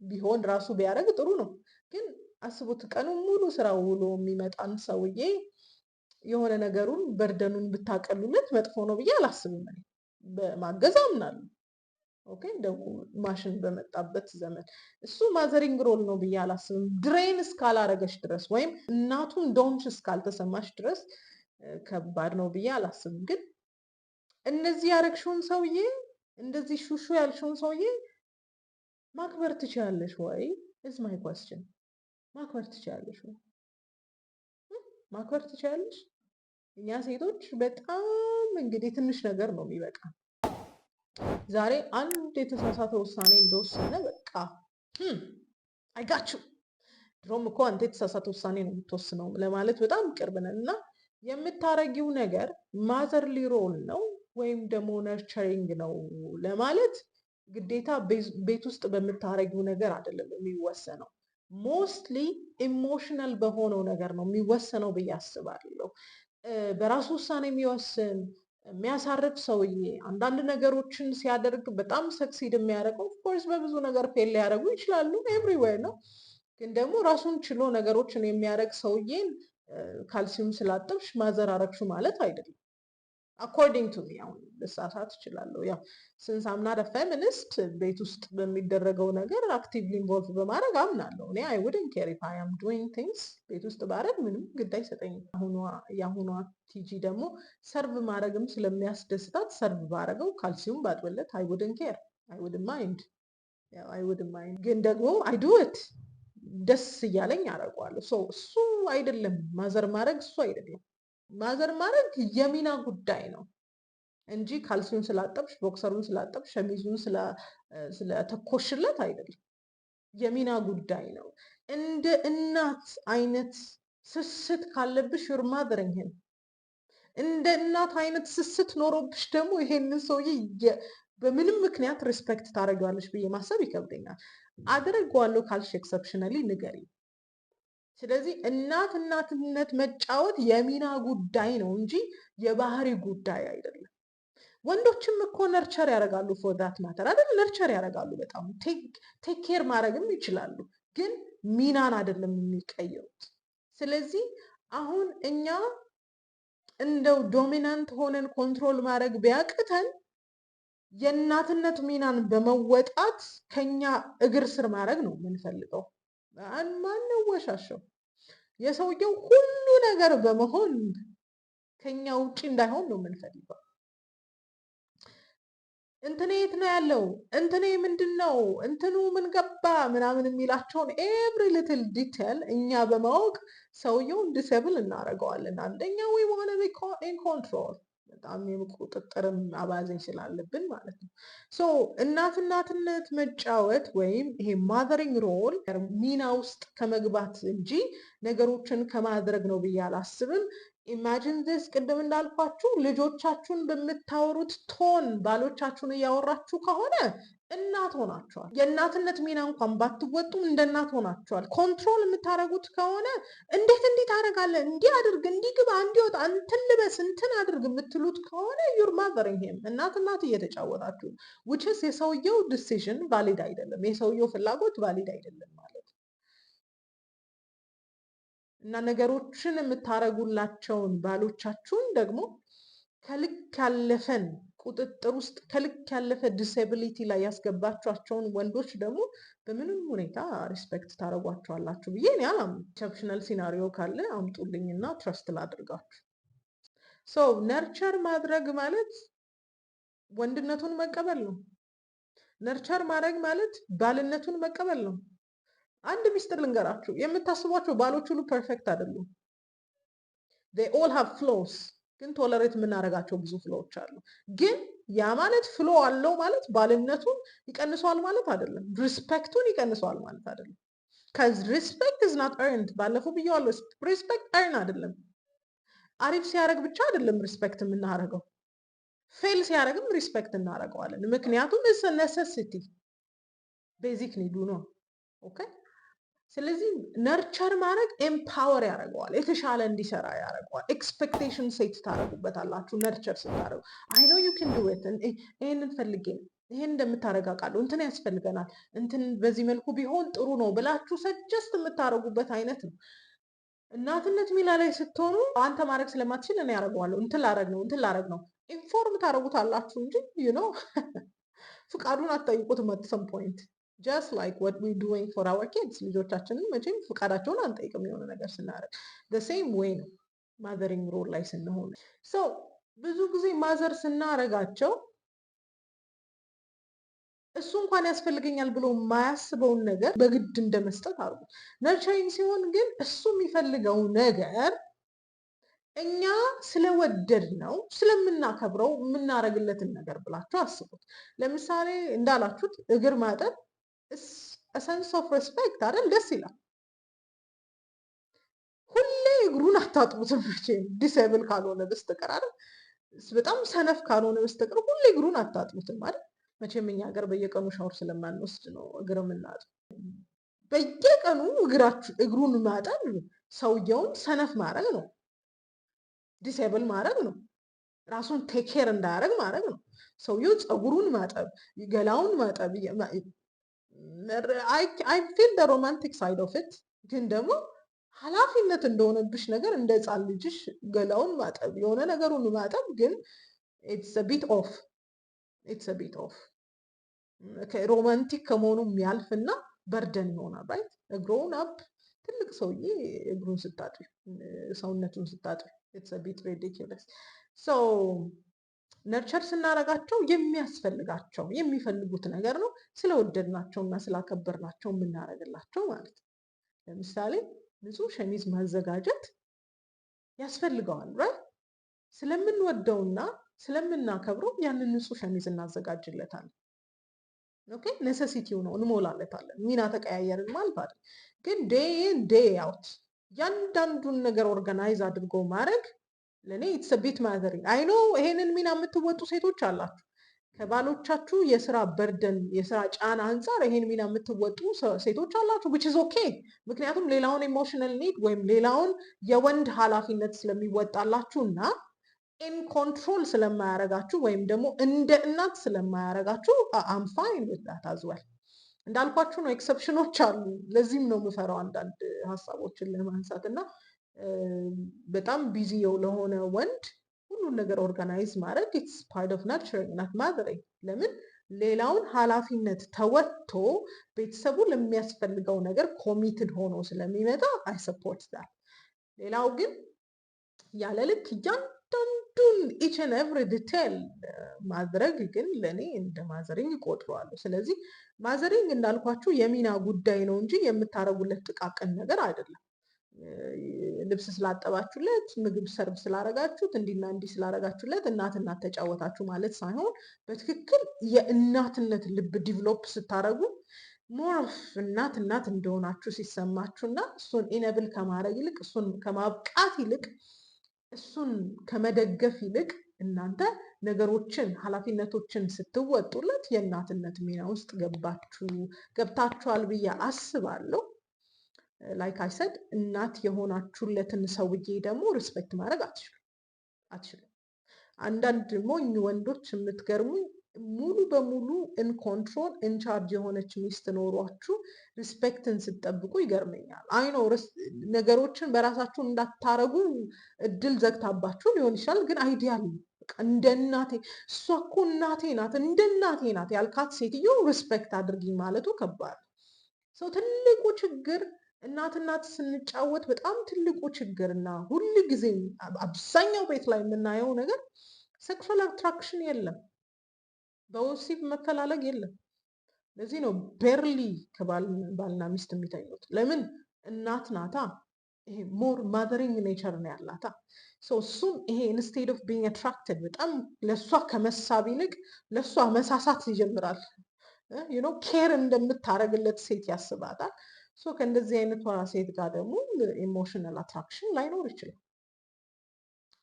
ቢሆን ራሱ ቢያደርግ ጥሩ ነው። ግን አስቡት ቀኑን ሙሉ ስራ ውሎ የሚመጣን ሰውዬ የሆነ ነገሩን በርደኑን ብታቀሉለት መጥፎ ነው ብዬ አላስብም። እኔ በማገዝ አምናለሁ። ኦኬ ደግሞ ማሽን በመጣበት ዘመን እሱ ማዘሪንግ ሮል ነው ብዬ አላስብም። ድሬን እስካላረገሽ ድረስ ወይም እናቱን እንደሆንሽ እስካልተሰማሽ ድረስ ከባድ ነው ብዬ አላስብም። ግን እነዚህ ያረግሽውን ሰውዬ እንደዚህ ሹሹ ያልሽውን ሰውዬ ማክበር ትችያለሽ ወይ? ኢዝ ማይ ኳስችን። ማክበር ትችያለሽ ወይ? ማክበር ትችያለሽ? እኛ ሴቶች በጣም እንግዲህ ትንሽ ነገር ነው የሚበቃ። ዛሬ አንድ የተሳሳተ ውሳኔ እንደወሰነ በቃ አይጋችሁ ድሮም እኮ አንተ የተሳሳተ ውሳኔ ነው የምትወስነው ለማለት በጣም ቅርብ ነን። እና የምታረጊው ነገር ማዘርሊ ሮል ነው ወይም ደግሞ ነርቸሪንግ ነው ለማለት ግዴታ ቤት ውስጥ በምታረጊው ነገር አይደለም የሚወሰነው። ሞስትሊ ኢሞሽናል በሆነው ነገር ነው የሚወሰነው ብዬ አስባለሁ። በራሱ ውሳኔ የሚወስን የሚያሳርፍ ሰውዬ አንዳንድ ነገሮችን ሲያደርግ በጣም ሰክሲድ የሚያደርገው ኦፍኮርስ በብዙ ነገር ፌል ሊያደርጉ ይችላሉ፣ ኤቭሪዌር ነው። ግን ደግሞ ራሱን ችሎ ነገሮችን የሚያደርግ ሰውዬን ካልሲዩም ስላጠብሽ ማዘር አረግሹ ማለት አይደለም። አኮርዲንግ ቱ ሚ አሁን ልሳሳት እችላለሁ። ያው ስንስ አም ናት አ ፌሚኒስት ቤት ውስጥ በሚደረገው ነገር አክቲቭሊ ኢንቮልቭ በማድረግ አምናለሁ። እኔ አይ ውድንት ኬር ኢፍ አይ አም ዱይንግ ቲንግስ ቤት ውስጥ ባረግ ምንም ግድ አይሰጠኝም። የአሁኗ ቲጂ ደግሞ ሰርቭ ማድረግም ስለሚያስደስታት ሰርቭ ባረገው ካልሲዩም ባጥብለት አይ ውድንት ኬር አይ ውድ ማይንድ አይ ውድ ማይንድ። ግን ደግሞ አይ ዱ ኢት ደስ እያለኝ አደርገዋለሁ። እሱ አይደለም ማዘር ማድረግ፣ እሱ አይደለም ማዘር ማድረግ የሚና ጉዳይ ነው እንጂ ካልሲዩን ስላጠብሽ ቦክሰሩን ስላጠብሽ ሸሚዙን ስለተኮሽለት አይደለም። የሚና ጉዳይ ነው። እንደ እናት አይነት ስስት ካለብሽ ዩር ማዘሪንግ ሂም። እንደ እናት አይነት ስስት ኖሮብሽ ደግሞ ይሄንን ሰውዬ በምንም ምክንያት ሪስፔክት ታደርጊዋለሽ ብዬ ማሰብ ይከብደኛል። አደረገዋለሁ ካልሽ ኤክሰፕሽናሊ ንገሪ። ስለዚህ እናትነት መጫወት የሚና ጉዳይ ነው እንጂ የባህሪ ጉዳይ አይደለም። ወንዶችም እኮ ነርቸር ያደርጋሉ ፎር ዳት ማተር አይደል? ነርቸር ያደርጋሉ በጣም ቴክ ኬር ማድረግም ይችላሉ። ግን ሚናን አይደለም የሚቀየሩት። ስለዚህ አሁን እኛ እንደው ዶሚናንት ሆነን ኮንትሮል ማድረግ ቢያቅተን የእናትነት ሚናን በመወጣት ከኛ እግር ስር ማድረግ ነው የምንፈልገው። ማነው ወሻሸው? የሰውየው ሁሉ ነገር በመሆን ከኛ ውጪ እንዳይሆን ነው የምንፈልገው። እንትኔ የት ነው ያለው፣ እንትኔ ምንድን ነው፣ እንትኑ ምን ገባ ምናምን የሚላቸውን ኤቭሪ ልትል ዲቴል እኛ በማወቅ ሰውየውን ዲሰብል እናደርገዋለን። አንደኛ ወይ በሆነ ኢን ኮንትሮል በጣም የቁጥጥርም አባዘኝ ስላለብን ማለት ነው። እናትነት መጫወት ወይም ይሄ ማዘሪንግ ሮል ሚና ውስጥ ከመግባት እንጂ ነገሮችን ከማድረግ ነው ብዬ አላስብም። ኢማጂን ዚስ ቅድም እንዳልኳችሁ ልጆቻችሁን በምታወሩት ቶን ባሎቻችሁን እያወራችሁ ከሆነ እናት ሆናችኋል። የእናትነት ሚና እንኳን ባትወጡም እንደ እናት ሆናችኋል። ኮንትሮል የምታደርጉት ከሆነ እንዴት እንዲህ ታደርጋለህ፣ እንዲህ አድርግ፣ እንዲህ ግባ፣ እንዲወጣ፣ እንትን ልበስ፣ እንትን አድርግ የምትሉት ከሆነ ዩር ማዘሪንግ ሂም እናት እየተጫወታችሁ ውችስ የሰውየው ዲሲዥን ቫሊድ አይደለም፣ የሰውየው ፍላጎት ቫሊድ አይደለም ማለት እና ነገሮችን የምታረጉላቸውን ባሎቻችሁን ደግሞ ከልክ ያለፈን ቁጥጥር ውስጥ ከልክ ያለፈ ዲስኤቢሊቲ ላይ ያስገባችኋቸውን ወንዶች ደግሞ በምንም ሁኔታ ሪስፔክት ታደርጓቸዋላችሁ ብዬ እኔ አላምንም። ኤክሰፕሽናል ሲናሪዮ ካለ አምጡልኝና ትረስት ላድርጋችሁ። ሶ ነርቸር ማድረግ ማለት ወንድነቱን መቀበል ነው። ነርቸር ማድረግ ማለት ባልነቱን መቀበል ነው። አንድ ሚስጥር ልንገራችሁ፣ የምታስቧቸው ባሎች ሁሉ ፐርፌክት አይደሉም። they all have flaws፣ ግን ቶለሬት የምናደርጋቸው ብዙ ፍሎዎች አሉ። ግን ያ ማለት ፍሎ አለው ማለት ባልነቱን ይቀንሰዋል ማለት አይደለም። ሪስፔክቱን ይቀንሰዋል ማለት አይደለም። ከዚ ሪስፔክት is not earned። ባለፈው ብዬዋለሁ፣ ሪስፔክት earn አይደለም። አሪፍ ሲያደርግ ብቻ አይደለም ሪስፔክት የምናደርገው፣ ፌል ሲያደርግም ሪስፔክት እናደርገዋለን። ምክንያቱም is a necessity፣ ቤዚክ ኒዱ ነው። ኦኬ። ስለዚህ ነርቸር ማድረግ ኤምፓወር ያደርገዋል፣ የተሻለ እንዲሰራ ያደርገዋል። ኤክስፔክቴሽን ሴት ታደርጉበታላችሁ ነርቸር ስታደርጉ። አይ ኖ ዩ ካን ዱ ኢት፣ ይሄንን ፈልጌ ነው፣ ይሄን እንደምታደርግ አውቃለሁ፣ እንትን ያስፈልገናል፣ እንትን በዚህ መልኩ ቢሆን ጥሩ ነው ብላችሁ ሰጀስት የምታደርጉበት አይነት ነው። እናትነት ሚና ላይ ስትሆኑ አንተ ማድረግ ስለማትችል እኔ ያደርገዋለሁ፣ እንትን ላረግ ነው ኢንፎርም ታደርጉታላችሁ እንጂ ዩ ኖ ፍቃዱን አትጠይቁትም። አት ሰም ፖይንት ጀስት ላይክ what we doing for our kids፣ ልጆቻችንን መቼም ፍቃዳቸውን አንጠይቅም የሆነ ነገር ስናደርግ። the same way ነው ማዘሪንግ ሮል ላይ ስንሆን። ሶ ብዙ ጊዜ ማዘር ስናረጋቸው እሱ እንኳን ያስፈልገኛል ብሎ የማያስበውን ነገር በግድ እንደመስጠት አድርጉ። ነርቸሪንግ ሲሆን ግን እሱ የሚፈልገው ነገር እኛ ስለወደድ ነው ስለምናከብረው የምናደርግለትን ነገር ብላችሁ አስቡት። ለምሳሌ እንዳላችሁት እግር ማጠብ ሰንስ ኦፍ ሬስፔክት አይደል? ደስ ይላል። ሁሌ እግሩን አታጥቡትም መቼም ዲስብል ካልሆነ በስተቀር አይደል? በጣም ሰነፍ ካልሆነ በስተቀር ሁሌ እግሩን አታጥቡትም አይደል? መቼም እኛ ሀገር በየቀኑ ሻወር ስለማንወስድ ነው እግር የምናጥብ። በየቀኑ እግሩን ማጠብ ሰውየውን ሰነፍ ማድረግ ነው፣ ዲስብል ማድረግ ነው፣ ራሱን ቴክ ኬር እንዳያደርግ ማድረግ ነው። ሰውየው ፀጉሩን ማጠብ፣ ገላውን ማጠብ አይ ፊል ደ ሮማንቲክ ሳይድ ኦፍ ኢት። ግን ደግሞ ኃላፊነት እንደሆነብሽ ነገር እንደ ህፃን ልጅሽ ገላውን ማጠብ የሆነ ነገሩን ማጠብ ግን ኢትስ ቢት ኦፍ ሮማንቲክ ከመሆኑ የሚያልፍና በርደን ይሆናል። ራይት እግሮውን አፕ ትልቅ ሰውዬ እግሩን ስታጥቢ ሰውነቱን ስታጥቢ ኢትስ ቢት ሪዲኩለስ። ሶ ነርቸር ስናረጋቸው የሚያስፈልጋቸው የሚፈልጉት ነገር ነው፣ ስለወደድናቸው እና ስላከበርናቸው የምናደርግላቸው ማለት ነው። ለምሳሌ ንጹህ ሸሚዝ ማዘጋጀት ያስፈልገዋል። ራይት ስለምንወደውና ስለምናከብረው ያንን ንጹህ ሸሚዝ እናዘጋጅለታለን። ኦኬ ኔሴሲቲው ነው፣ እንሞላለታለን። ሚና ተቀያየርን ማለት አይደል። ግን ዴይ ኢን ዴይ አውት ያንዳንዱን ነገር ኦርጋናይዝ አድርጎ ማድረግ ለእኔ ኢትስ ቢት ማዘሪንግ። አይ ኖ ይሄንን ሚና የምትወጡ ሴቶች አላችሁ፣ ከባሎቻችሁ የስራ በርደን የስራ ጫና አንጻር ይሄን ሚና የምትወጡ ሴቶች አላችሁ፣ which is okay። ምክንያቱም ሌላውን ኢሞሽናል ኒድ ወይም ሌላውን የወንድ ኃላፊነት ስለሚወጣላችሁ እና ኢን ኮንትሮል ስለማያረጋችሁ ወይም ደግሞ እንደ እናት ስለማያረጋችሁ አም ፋይን ዊዝ ዛት አዝ ዌል። እንዳልኳችሁ ነው፣ ኤክሰፕሽኖች አሉ። ለዚህም ነው የምፈራው አንዳንድ ሀሳቦችን ለማንሳት እና በጣም ቢዚ ለሆነ ወንድ ሁሉን ነገር ኦርጋናይዝ ማድረግ ኢትስ ፓርት ኦፍ ናርቸሪንግ ናት ማዘሪንግ። ለምን ሌላውን ኃላፊነት ተወጥቶ ቤተሰቡ ለሚያስፈልገው ነገር ኮሚትድ ሆኖ ስለሚመጣ አይ ሰፖርት ዛት። ሌላው ግን ያለ ልክ እያንዳንዱን ኢች ኤንድ ኤቭሪ ዲቴል ማድረግ ግን ለእኔ እንደ ማዘሪንግ እቆጥረዋለሁ። ስለዚህ ማዘሪንግ እንዳልኳችሁ የሚና ጉዳይ ነው እንጂ የምታረጉለት ጥቃቅን ነገር አይደለም። ልብስ ስላጠባችሁለት፣ ምግብ ሰርቭ ስላረጋችሁት፣ እንዲና እንዲህ ስላረጋችሁለት እናት ተጫወታችሁ ማለት ሳይሆን በትክክል የእናትነት ልብ ዲቨሎፕ ስታረጉ ሞር ኦፍ እናት እንደሆናችሁ ሲሰማችሁና እሱን ኢነብል ከማድረግ ይልቅ እሱን ከማብቃት ይልቅ እሱን ከመደገፍ ይልቅ እናንተ ነገሮችን ኃላፊነቶችን ስትወጡለት የእናትነት ሚና ውስጥ ገብታችኋል ብዬ አስባለሁ። ላይክ አይ ሰድ እናት የሆናችሁለትን ሰውዬ ደግሞ ሪስፔክት ማድረግ አትችሉም። አንዳንድ ሞኝ ወንዶች የምትገርሙኝ ሙሉ በሙሉ ኢን ኮንትሮል ኢንቻርጅ የሆነች ሚስት ኖሯችሁ ሪስፔክትን ስትጠብቁ ይገርመኛል። አይ ኖ ነገሮችን በራሳችሁ እንዳታረጉ እድል ዘግታባችሁ ሊሆን ይችላል። ግን አይዲያል እንደ እናቴ እሷ እኮ እናቴ ናት እንደ እናቴ ናት ያልካት ሴትዮ ሪስፔክት አድርጊ ማለቱ ከባድ ሰው። ትልቁ ችግር እናት ስንጫወት በጣም ትልቁ ችግርና ሁል ጊዜ አብዛኛው ቤት ላይ የምናየው ነገር ሴክሹዋል አትራክሽን የለም፣ በወሲብ መፈላለግ የለም። ለዚህ ነው ቤርሊ ከባልና ሚስት የሚተኙት። ለምን? እናት ናታ። ይሄ ሞር ማዘሪንግ ኔቸር ነው ያላታ። እሱም ይሄ ኢንስቴድ ኦፍ ቢንግ አትራክትድ በጣም ለእሷ ከመሳብ ይልቅ ለእሷ መሳሳት ይጀምራል። ኬር እንደምታደርግለት ሴት ያስባታል። ከእንደዚህ አይነቷ ሴት ጋር ደግሞ ኢሞሽናል አትራክሽን ላይኖር ይችላል።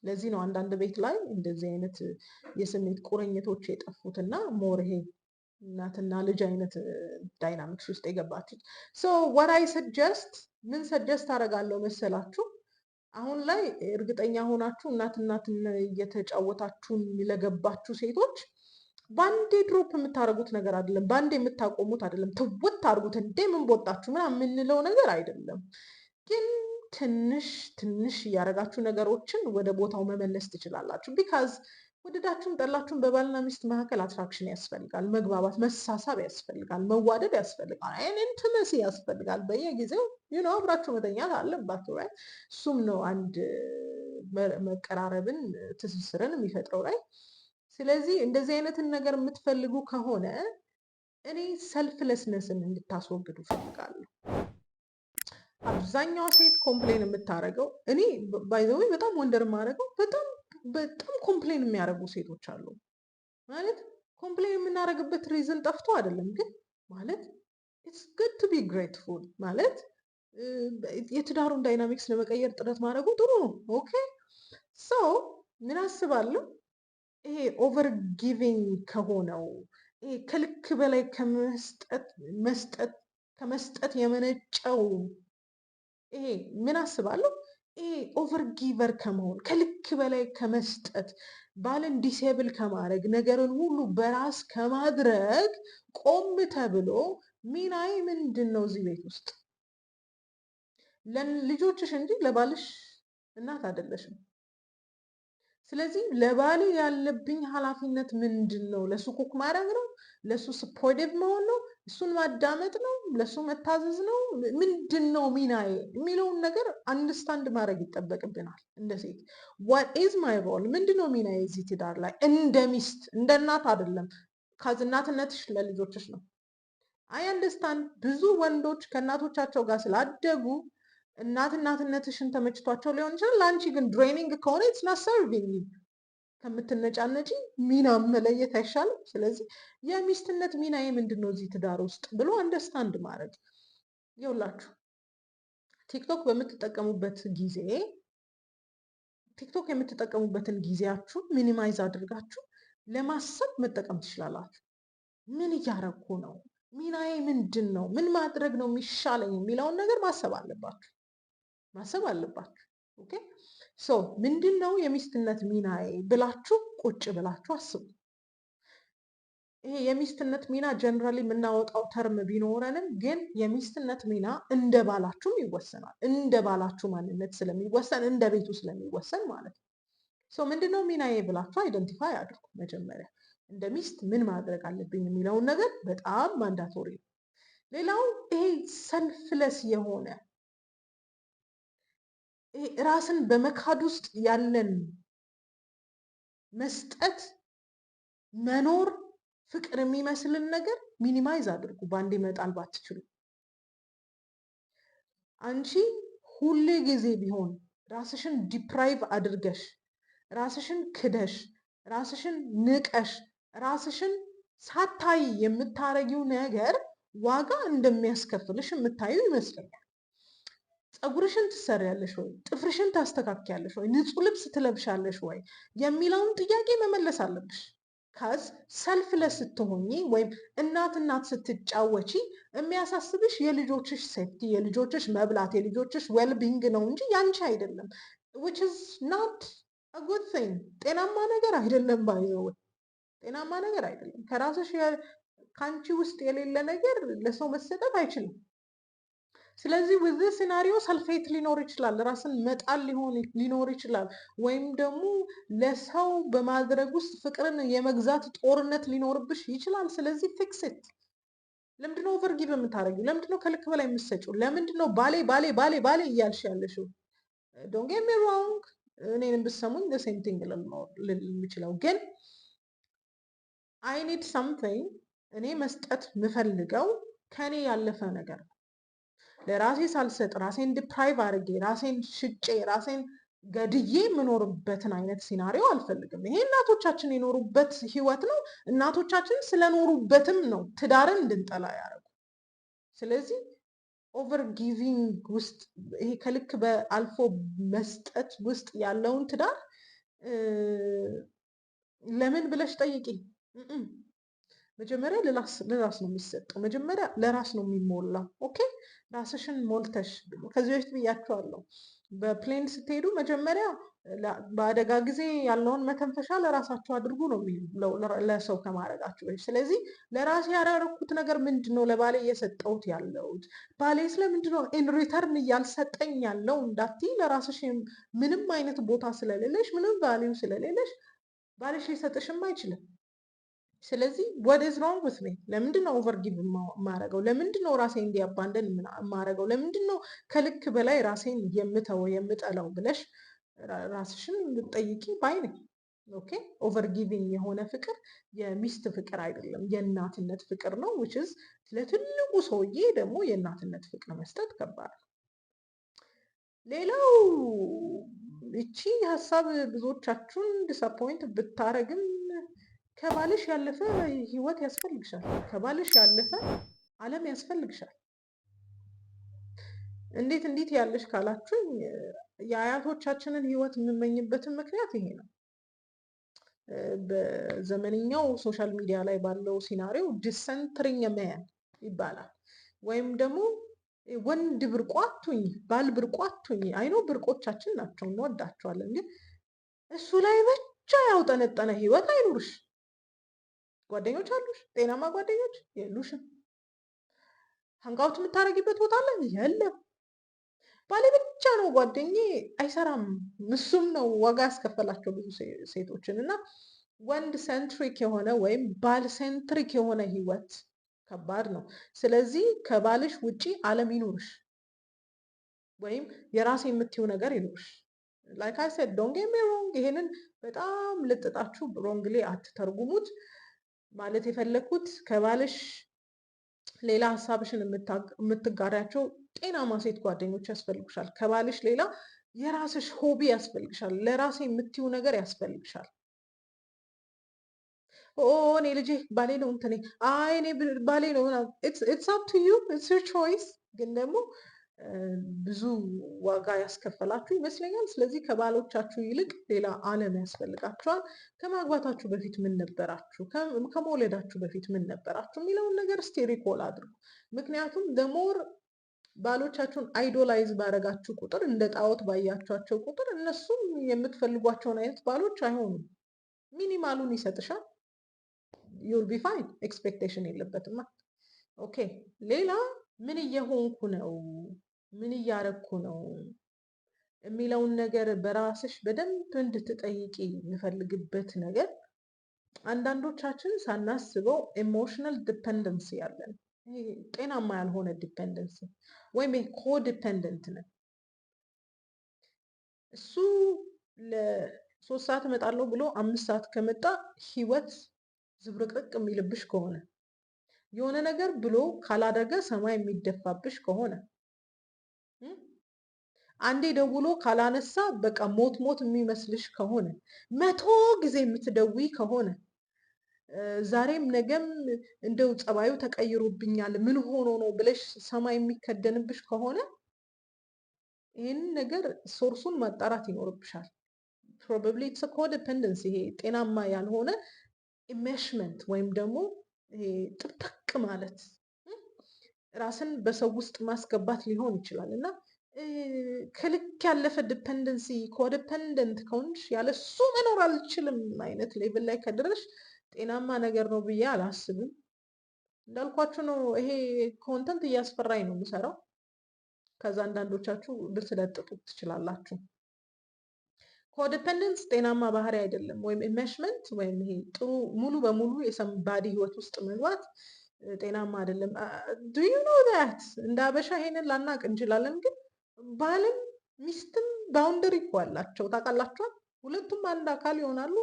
ለዚህ ነው አንዳንድ ቤት ላይ እንደዚህ አይነት የስሜት ቁርኝቶች የጠፉትና ሞር ይሄ እናትና ልጅ አይነት ዳይናሚክስ ውስጥ የገባችሁት። what I suggest ምን ሰጀስት አደርጋለሁ መሰላችሁ? አሁን ላይ እርግጠኛ ሆናችሁ እናትን እየተጫወታችሁ ለገባችሁ ሴቶች ባንዴ ድሮፕ የምታደርጉት ነገር አይደለም፣ ባንዴ የምታቆሙት አይደለም። ትውት አድርጉት እንዴ ምን ቦጣችሁ ምናምን የምንለው ነገር አይደለም። ግን ትንሽ ትንሽ እያደረጋችሁ ነገሮችን ወደ ቦታው መመለስ ትችላላችሁ። ቢካዝ ወደዳችሁም ጠላችሁም በባልና ሚስት መካከል አትራክሽን ያስፈልጋል፣ መግባባት፣ መሳሳብ ያስፈልጋል፣ መዋደድ ያስፈልጋል፣ ኢንቲመሲ ያስፈልጋል። በየጊዜው አብራችሁ መተኛት አለባችሁ። እሱም ነው አንድ መቀራረብን ትስስርን የሚፈጥረው ላይ። ስለዚህ እንደዚህ አይነትን ነገር የምትፈልጉ ከሆነ እኔ ሰልፍለስነስን እንድታስወግዱ ፈልጋለሁ። አብዛኛዋ ሴት ኮምፕሌን የምታደርገው እኔ ባይ ዘ ወይ በጣም ወንደር የማደርገው በጣም ኮምፕሌን የሚያደርጉ ሴቶች አሉ። ማለት ኮምፕሌን የምናደርግበት ሪዝን ጠፍቶ አይደለም፣ ግን ማለት ኢትስ ጉድ ቱ ቢ ግሬትፉል ማለት የትዳሩን ዳይናሚክስ ለመቀየር ጥረት ማድረጉ ጥሩ ነው። ኦኬ ምን አስባለሁ ይሄ ኦቨር ጊቪንግ ከሆነው ይሄ ከልክ በላይ ከመስጠት የመነጨው ይሄ ምን አስባለሁ ይሄ ኦቨር ጊቨር ከመሆን ከልክ በላይ ከመስጠት ባልን ዲሴብል ከማድረግ ነገርን ሁሉ በራስ ከማድረግ ቆም ተብሎ ሚናዬ ምንድን ነው እዚህ ቤት ውስጥ? ለልጆችሽ እንጂ ለባልሽ እናት አይደለሽም። ስለዚህ ለባሌ ያለብኝ ኃላፊነት ምንድን ነው? ለሱ ኩክ ማድረግ ነው? ለሱ ስፖርቲቭ መሆን ነው? እሱን ማዳመጥ ነው? ለሱ መታዘዝ ነው? ምንድን ነው ሚናዬ የሚለውን ነገር አንደርስታንድ ማድረግ ይጠበቅብናል። እንደ ሴት what is my role? ምንድን ነው ሚናዬ እዚህ ትዳር ላይ? እንደ ሚስት እንደ እናት አይደለም። እናትነትሽ ለልጆችሽ ነው። አይ አንደርስታንድ ብዙ ወንዶች ከእናቶቻቸው ጋር ስላደጉ እናትነትሽን ተመችቷቸው ሊሆን ይችላል። ለአንቺ ግን ድሬኒንግ ከሆነ ኢትስ ናት ሰርቪንግ ከምትነጫነጪ ሚና መለየት አይሻልም? ስለዚህ የሚስትነት ሚናዬ ምንድን ነው እዚህ ትዳር ውስጥ ብሎ አንደርስታንድ ማድረግ። ይኸውላችሁ ቲክቶክ በምትጠቀሙበት ጊዜ ቲክቶክ የምትጠቀሙበትን ጊዜያችሁ ሚኒማይዝ አድርጋችሁ ለማሰብ መጠቀም ትችላላችሁ። ምን እያረኩ ነው? ሚናዬ ምንድን ነው? ምን ማድረግ ነው የሚሻለኝ የሚለውን ነገር ማሰብ አለባችሁ። ኦኬ ምንድን ነው የሚስትነት ሚናዬ ብላችሁ ቁጭ ብላችሁ አስቡ። ይሄ የሚስትነት ሚና ጀነራሊ የምናወጣው ተርም ቢኖረንም ግን የሚስትነት ሚና እንደ ባላችሁም ይወሰናል። እንደ ባላችሁ ማንነት ስለሚወሰን እንደ ቤቱ ስለሚወሰን ማለት ነው። ምንድን ነው ሚናዬ ብላችሁ አይደንቲፋይ አድርጉ። መጀመሪያ እንደ ሚስት ምን ማድረግ አለብኝ የሚለውን ነገር በጣም ማንዳቶሪ ነው። ሌላው ይሄ ሰልፍለስ የሆነ ራስን በመካድ ውስጥ ያለን መስጠት፣ መኖር፣ ፍቅር የሚመስልን ነገር ሚኒማይዝ አድርጉ። በአንዴ መጣል ባትችሉ አንቺ ሁሌ ጊዜ ቢሆን ራስሽን ዲፕራይቭ አድርገሽ ራስሽን ክደሽ ራስሽን ንቀሽ ራስሽን ሳታይ የምታረጊው ነገር ዋጋ እንደሚያስከፍልሽ የምታዩ ይመስለኛል። ፀጉርሽን ትሰሪያለሽ ወይ? ጥፍርሽን ታስተካክያለሽ ወይ? ንጹህ ልብስ ትለብሻለሽ ወይ የሚለውን ጥያቄ መመለስ አለብሽ። ካዝ ሰልፍለስ ስትሆኚ ወይም እናት ስትጫወቺ የሚያሳስብሽ የልጆችሽ ሴፍቲ፣ የልጆችሽ መብላት፣ የልጆችሽ ዌልቢንግ ነው እንጂ ያንቺ አይደለም። which is not a good thing። ጤናማ ነገር አይደለም። ባይዘው ጤናማ ነገር አይደለም። ከአንቺ ውስጥ የሌለ ነገር ለሰው መሰጠት አይችልም። ስለዚህ በዚህ ሲናሪዮ ሰልፌት ሊኖር ይችላል፣ ራስን መጣል ሊኖር ይችላል፣ ወይም ደግሞ ለሰው በማድረግ ውስጥ ፍቅርን የመግዛት ጦርነት ሊኖርብሽ ይችላል። ስለዚህ ፊክስት ለምንድነው ኦቨርጊቭ የምታደርጊው? ለምንድነው ከልክ በላይ የምትሰጪው? ለምንድነው ባሌ ባሌ ባሌ ባሌ እያልሽ ያለሽው? ዶንት ጌት ሚ ሮንግ፣ እኔንም ብትሰሙኝ ሴም ቲንግ ልል የምችለው ግን አይ ኒድ ሳምቲንግ፣ እኔ መስጠት የምፈልገው ከኔ ያለፈ ነገር ነው። ለራሴ ሳልሰጥ ራሴን ዲፕራይቭ አድርጌ ራሴን ሽጬ ራሴን ገድዬ የምኖርበትን አይነት ሲናሪዮ አልፈልግም። ይሄ እናቶቻችን የኖሩበት ህይወት ነው። እናቶቻችን ስለኖሩበትም ነው ትዳርን እንድንጠላ ያደረጉ። ስለዚህ ኦቨር ጊቪንግ ውስጥ ይሄ ከልክ በአልፎ መስጠት ውስጥ ያለውን ትዳር ለምን ብለሽ ጠይቂ። መጀመሪያ ለራስ ነው የሚሰጠው። መጀመሪያ ለራስ ነው የሚሞላው። ኦኬ፣ ራስሽን ሞልተሽ፣ ከዚህ በፊት ብያቸዋለሁ፣ በፕሌን ስትሄዱ መጀመሪያ በአደጋ ጊዜ ያለውን መተንፈሻ ለራሳችሁ አድርጉ ነው የሚለው ለሰው ከማድረጋችሁ በፊት። ስለዚህ ለራሴ ያደረኩት ነገር ምንድን ነው? ለባሌ እየሰጠሁት ያለሁት ባሌ ስለምንድን ነው ኢን ሪተርን እያልሰጠኝ ያለው እንዳትዪ። ለራስሽ ምንም አይነት ቦታ ስለሌለሽ፣ ምንም ቫሊዩ ስለሌለሽ ባልሽ ሊሰጥሽም አይችልም። ስለዚህ what is wrong with me? ለምንድን ነው ኦቨርጊቭ የማረገው? ለምንድን ነው ራሴን እንዲያባንደን የማረገው? ለምንድን ነው ከልክ በላይ ራሴን የምተወው የምጠላው ብለሽ ራስሽን ብትጠይቂ ባይ ነኝ። ኦኬ፣ ኦቨርጊቪንግ የሆነ ፍቅር የሚስት ፍቅር አይደለም፣ የእናትነት ፍቅር ነው። which is ለትልቁ ሰውዬ ደግሞ የእናትነት ፍቅር መስጠት ከባድ ነው። ሌላው እቺ ሀሳብ ብዙዎቻችሁን ዲስአፖይንት ብታረግም ከባልሽ ያለፈ ህይወት ያስፈልግሻል። ከባልሽ ያለፈ ዓለም ያስፈልግሻል። እንዴት ያለሽ ካላችሁኝ የአያቶቻችንን ህይወት የምመኝበትን ምክንያት ይሄ ነው። በዘመንኛው ሶሻል ሚዲያ ላይ ባለው ሲናሪዮ ዲሰንትሪንግ መን ይባላል። ወይም ደግሞ ወንድ ብርቁ አትሁኝ፣ ባል ብርቁ አትሁኝ። አይኖ ብርቆቻችን ናቸው፣ እንወዳቸዋለን። ግን እሱ ላይ ብቻ ያውጠነጠነ ህይወት አይኑርሽ። ጓደኞች አሉሽ? ጤናማ ጓደኞች የሉሽም። ሀንጋውት የምታደርጊበት ቦታ አለ? የለም። ባሌ ብቻ ነው ጓደኛዬ፣ አይሰራም። እሱም ነው ዋጋ ያስከፈላቸው ብዙ ሴቶችን። እና ወንድ ሴንትሪክ የሆነ ወይም ባል ሴንትሪክ የሆነ ህይወት ከባድ ነው። ስለዚህ ከባልሽ ውጪ ዓለም ይኑርሽ፣ ወይም የራሴ የምትይው ነገር ይኑርሽ። ላይክ አይ ሴድ ዶንት ጌት ሚ ሮንግ። ይሄንን በጣም ልጥጣችሁ ሮንግሊ አትተርጉሙት። ማለት የፈለኩት ከባልሽ ሌላ ሀሳብሽን የምትጋሪያቸው ጤናማ ሴት ጓደኞች ያስፈልግሻል። ከባልሽ ሌላ የራስሽ ሆቢ ያስፈልግሻል። ለራሴ የምትይው ነገር ያስፈልግሻል። እኔ ልጄ ባሌ ነው እንትኔ፣ አይ እኔ ባሌ ነው። ኢትስ አፕ ቱ ዩ፣ ኢትስ ዮር ቾይስ። ግን ደግሞ ብዙ ዋጋ ያስከፈላችሁ ይመስለኛል። ስለዚህ ከባሎቻችሁ ይልቅ ሌላ ዓለም ያስፈልጋችኋል። ከማግባታችሁ በፊት ምን ነበራችሁ? ከመውለዳችሁ በፊት ምን ነበራችሁ የሚለውን ነገር እስቲ ሪኮል አድርጉ። ምክንያቱም ደሞር ባሎቻችሁን አይዶላይዝ ባረጋችሁ ቁጥር፣ እንደ ጣዖት ባያችኋቸው ቁጥር እነሱም የምትፈልጓቸውን አይነት ባሎች አይሆኑም። ሚኒማሉን ይሰጥሻል። ዩል ቢ ፋይን። ኤክስፔክቴሽን የለበትማ። ኦኬ፣ ሌላ ምን እየሆንኩ ነው፣ ምን እያረግኩ ነው የሚለውን ነገር በራስሽ በደንብ እንድትጠይቂ የምፈልግበት ነገር፣ አንዳንዶቻችን ሳናስበው ኢሞሽናል ዲፐንደንሲ ያለን፣ ጤናማ ያልሆነ ዲፐንደንሲ ወይም ኮዲፐንደንት ነን። እሱ ለ3 ሰዓት እመጣለሁ ብሎ 5 ሰዓት ከመጣ ህይወት ዝብርቅርቅ የሚልብሽ ከሆነ፣ የሆነ ነገር ብሎ ካላደረገ ሰማይ የሚደፋብሽ ከሆነ፣ አንዴ ደውሎ ካላነሳ በቃ ሞት ሞት የሚመስልሽ ከሆነ፣ 100 ጊዜ የምትደውይ ከሆነ፣ ዛሬም ነገም እንደው ጸባዩ ተቀይሮብኛል ምን ሆኖ ነው ብለሽ ሰማይ የሚከደንብሽ ከሆነ፣ ይህንን ነገር ሶርሱን ማጣራት ይኖርብሻል። ፕሮባብሊ ኢትስ ኮዲፐንደንሲ፣ ይሄ ጤናማ ያልሆነ ኢሜሽመንት ወይም ደግሞ ይሄ ጥብቅ ማለት፣ ራስን በሰው ውስጥ ማስገባት ሊሆን ይችላል። እና ከልክ ያለፈ ዲፐንደንሲ፣ ኮዲፐንደንት ከሆንሽ ያለሱ መኖር አልችልም አይነት ሌቭል ላይ ከደረሽ ጤናማ ነገር ነው ብዬ አላስብም። እንዳልኳችሁ ነው። ይሄ ኮንተንት እያስፈራኝ ነው የምሰራው። ከዛ አንዳንዶቻችሁ ልትለጥጡት ትችላላችሁ። ኮዲፐንደንስ ጤናማ ባህሪ አይደለም። ወይም ኢንቨስትመንት ወይም ይሄ ጥሩ ሙሉ በሙሉ የሰምባዲ ህይወት ውስጥ መግባት ጤናማ አይደለም። ዱ ዩ ኖ ዛት እንደ አበሻ ይሄንን ላናቅ እንችላለን፣ ግን ባልም ሚስትም ባውንደሪ እኮ አላቸው ታውቃላችኋል። ሁለቱም አንድ አካል ይሆናሉ።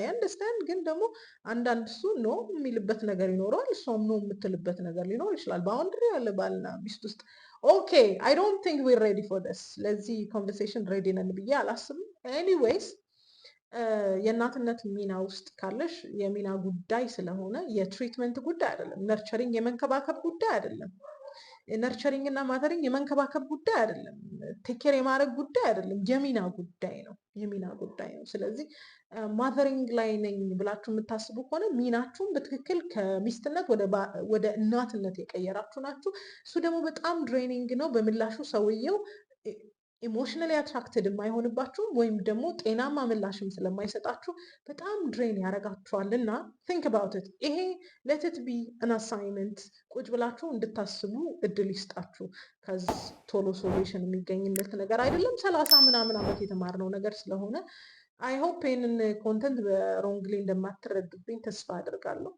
አንደርስታንድ ግን ደግሞ አንዳንድ እሱ ኖ የሚልበት ነገር ይኖረዋል፣ እሷም ኖ የምትልበት ነገር ሊኖር ይችላል። ባውንደሪ ያለ ባልና ሚስት ውስጥ ኦኬ አይ ዶንት ቲንክ ዊር ሬዲ ፎር ዲስ። ለዚህ ኮንቨርሴሽን ሬዲ ነን ብዬ አላስብም። ኤኒዌይስ የእናትነት ሚና ውስጥ ካለሽ የሚና ጉዳይ ስለሆነ የትሪትመንት ጉዳይ አይደለም። ነርቸሪንግ የመንከባከብ ጉዳይ አይደለም። ነርቸሪንግ እና ማተሪንግ የመንከባከብ ጉዳይ አይደለም። ቴኬር የማድረግ ጉዳይ አይደለም። የሚና ጉዳይ ነው። የሚና ጉዳይ ነው። ስለዚህ ማተሪንግ ላይ ነኝ ብላችሁ የምታስቡ ከሆነ ሚናችሁን በትክክል ከሚስትነት ወደ እናትነት የቀየራችሁ ናችሁ። እሱ ደግሞ በጣም ድሬኒንግ ነው። በምላሹ ሰውየው ኢሞሽናሊ አትራክትድ የማይሆንባችሁም ወይም ደግሞ ጤናማ ምላሽም ስለማይሰጣችሁ በጣም ድሬን ያደርጋችኋል። እና ቲንክ አባውት ኢት። ይሄ ሌትት ቢ አን አሳይመንት ቁጭ ብላችሁ እንድታስቡ እድል ይስጣችሁ። ከዚ ቶሎ ሶሉሽን የሚገኝለት ነገር አይደለም። 30 ምናምን ዓመት የተማርነው ነገር ስለሆነ አይ ሆፕ ይህንን ኮንተንት በሮንግሊ እንደማትረዱብኝ ተስፋ አድርጋለሁ።